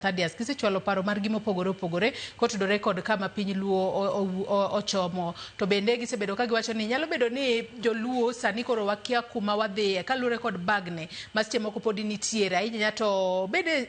Thaddeus kisechwalo paro mar gimo pogore kotudore kod kama piny Luo ochomo to bende gisebedo ka giwacho ni nyalo bedo ni joluo sani koro wakia kuma wadhiye kalure kod bagne maseche moko pod nitiere ahinya to bende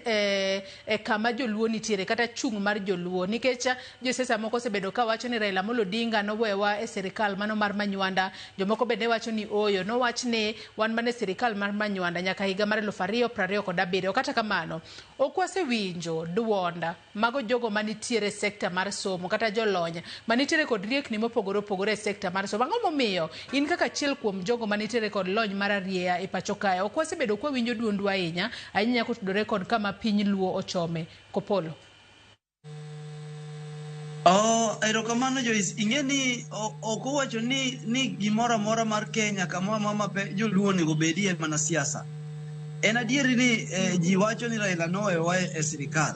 kama joluo nitiere kata chung mar joluo nikech josiasa moko sebedo ka wacho ni Raila Amolo Odinga nowewa e sirikal mano mar Manywanda jomoko bende wacho ni oyo no wachne wan mane sirikal mar Manywanda nyaka higa mar 2027 kata kamano okwasewinjo duonda mago jogo manitiere sekta mar somo kata jolony manitiere kod riekni mopogore sekta mar somo ang'o momiyo in kaka achiel kuom jogo manitiere kod lony mar arieya e pacho kae okwasebedo kwa winjo duondu ahinya kotudore kod kama piny Luo ochome Kopolo. Erokamano Joyce, ing'eni ok owacho ni gimoro amora mar Kenya kama mama joluo onego bedie mana siasa. En adieri ni ji wacho ni Raila nowewa e sirikal.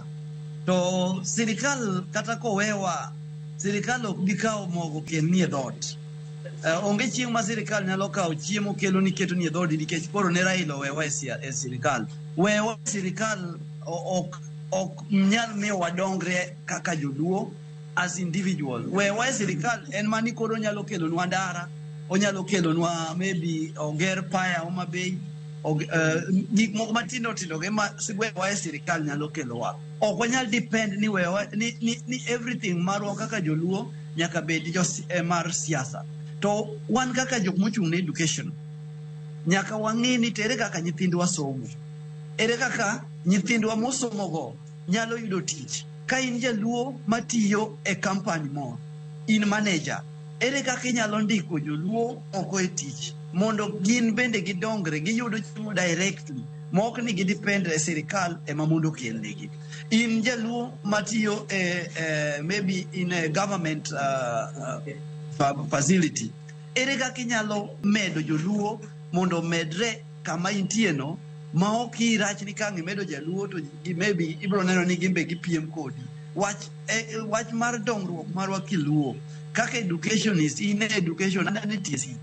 To sirikal kata kowewa, sirikal ok bi kawo mogo kelni e dhot. Onge chieng' ma sirikal nyalo kawo chiemo kelo ni keto ni e dhodi nikech koro ne Raila owewa e sirikal. Wewa e sirikal ok nyal miyo wadongre kaka joluo as individual. Wewa e sirikal en mani koro nyalo kelonwa ndara, onyalo kelonwa maybe oger paya Homa Bay, gik moko matindo ma wewa e sirikal nyalo kelowa. Ok wanyal depend ni wewa ni everything marwa kaka joluo nyaka bed mar siasa. To wan kaka jok mochung' ne education nyaka wang'e ni tere kaka nyithindwa somo. Ere kaka nyithindwa mosomogo nyalo yudo tich. Ka in jaluo matiyo e company mo, in manager, ere kaka inyalo ndiko joluo oko e tich mondo gin bende gidongre giyudo chiemo directly mok ni gidepend e sirikal ema mondo kelnegi. In jaluo matiyo maybe in a government facility, ere kaka inyalo medo joluo mondo medre kama intie no ma ok irach ni kang imedo jaluo to maybe ibro neno ni gimbe gipiem kodi. Wach mar dongruok marwa kiluo kaka education is in education and TC.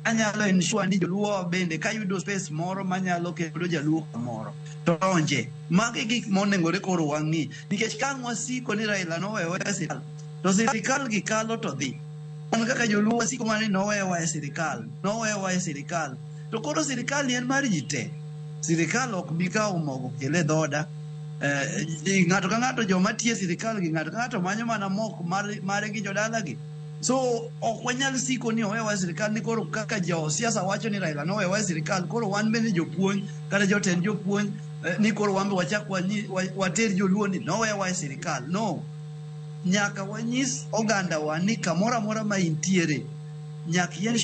Anyalo ensure ni joluo bende kayudo space moro manyalo kelo jaluo moro to onje magi gik monengore koro wang'i nikech kang wasiko ni Raila nowewa e sirikal to sirikal gi kalo to dhi on kaka joluo wasiko mani nowewa e sirikal to koro sirikal ni en mar ji te. Sirikal ok bi kawo mogo kele dhoda. Ng'ato ka ng'ato joma tiyo sirikal gi ng'ato ka ng'ato manyo mana mok mare gi jodalagi. So ok wanyal siko ni owewa e sirikal ni koro kaka jo siasa wacho ni Raila nowewa e sirikal koro wan bende jopuonj kata jotend jopuonj ni koro wan be wachak water joluo ni nowewa e sirikal. No, nyaka wanyis oganda wa ni kamoro amora ma intiere nyaka yen